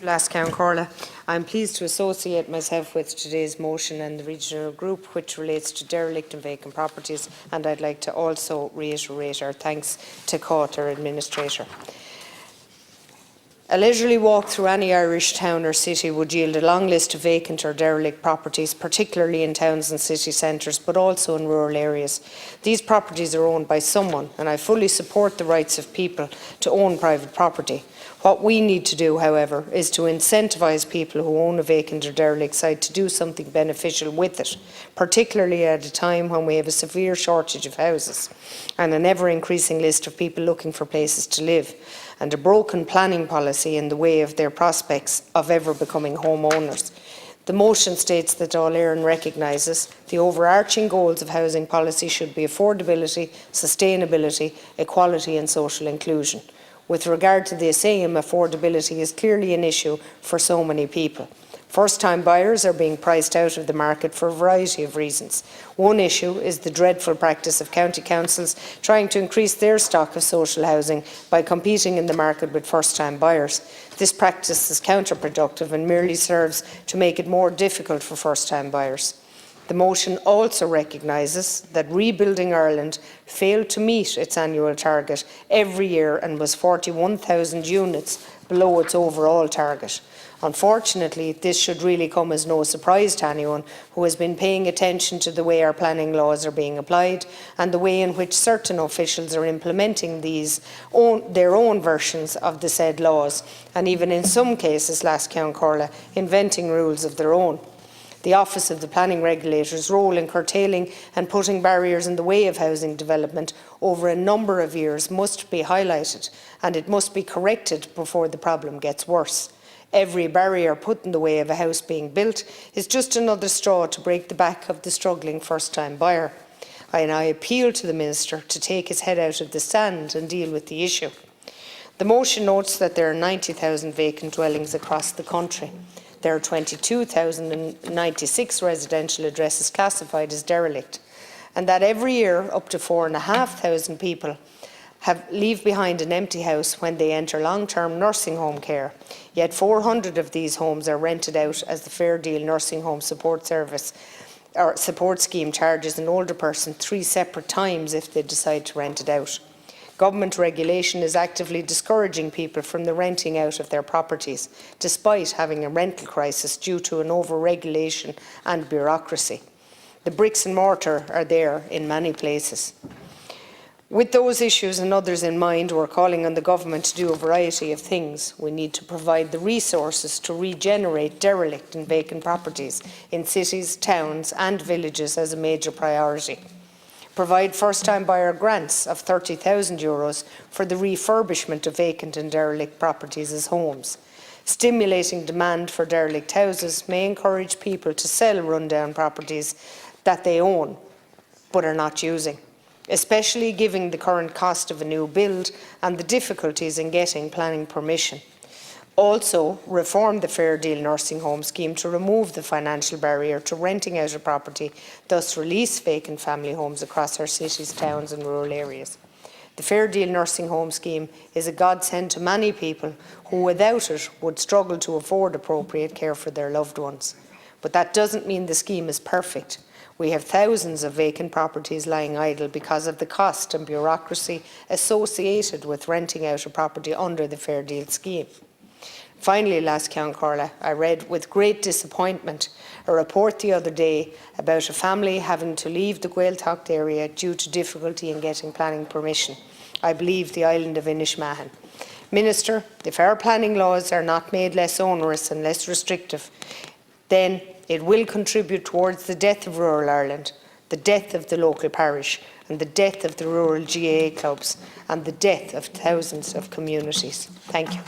Lascan Corla. I am pleased to associate myself with today's motion and the regional group which relates to derelict and vacant properties, and I'd like to also reiterate our thanks to COT, our administrator. A leisurely walk through any Irish town or city would yield a long list of vacant or derelict properties, particularly in towns and city centres, but also in rural areas. These properties are owned by someone, and I fully support the rights of people to own private property. What we need to do, however, is to incentivise people who own a vacant or derelict site to do something beneficial with it, particularly at a time when we have a severe shortage of houses and an ever-increasing list of people looking for places to live, and a broken planning policy in the way of their prospects of ever becoming homeowners. The motion states that All Ireland recognises the overarching goals of housing policy should be affordability, sustainability, equality and social inclusion. With regard to this aim, affordability is clearly an issue for so many people. First-time buyers are being priced out of the market for a variety of reasons. One issue is the dreadful practice of county councils trying to increase their stock of social housing by competing in the market with first-time buyers. This practice is counterproductive and merely serves to make it more difficult for first-time buyers. The motion also recognises that Rebuilding Ireland failed to meet its annual target every year and was 41,000 units below its overall target. Unfortunately, this should really come as no surprise to anyone who has been paying attention to the way our planning laws are being applied and the way in which certain officials are implementing their own versions of the said laws, and even in some cases, Lascan Corla, inventing rules of their own. The Office of the Planning Regulator's role in curtailing and putting barriers in the way of housing development over a number of years must be highlighted, and it must be corrected before the problem gets worse. Every barrier put in the way of a house being built is just another straw to break the back of the struggling first-time buyer. And I appeal to the Minister to take his head out of the sand and deal with the issue. The motion notes that there are 90,000 vacant dwellings across the country. There are 22,096 residential addresses classified as derelict, and that every year up to 4,500 people leave behind an empty house when they enter long-term nursing home care. Yet 400 of these homes are rented out as the Fair Deal Nursing Home Support Service or Support Scheme charges an older person 3 separate times if they decide to rent it out. Government regulation is actively discouraging people from the renting out of their properties, despite having a rental crisis due to an over-regulation and bureaucracy. The bricks and mortar are there in many places. With those issues and others in mind, we're calling on the government to do a variety of things. We need to provide the resources to regenerate derelict and vacant properties in cities, towns and villages as a major priority. Provide first-time buyer grants of €30,000 for the refurbishment of vacant and derelict properties as homes. Stimulating demand for derelict houses may encourage people to sell rundown properties that they own but are not using, especially given the current cost of a new build and the difficulties in getting planning permission. Also, reform the Fair Deal Nursing Home Scheme to remove the financial barrier to renting out a property, thus release vacant family homes across our cities, towns and rural areas. The Fair Deal Nursing Home Scheme is a godsend to many people who without it would struggle to afford appropriate care for their loved ones. But that doesn't mean the scheme is perfect. We have thousands of vacant properties lying idle because of the cost and bureaucracy associated with renting out a property under the Fair Deal scheme. Finally, Lascan Corla, I read with great disappointment a report the other day about a family having to leave the Gaeltacht area due to difficulty in getting planning permission. I believe the island of Inishmahon. Minister, if our planning laws are not made less onerous and less restrictive, then it will contribute towards the death of rural Ireland, the death of the local parish, and the death of the rural GAA clubs, and the death of thousands of communities. Thank you.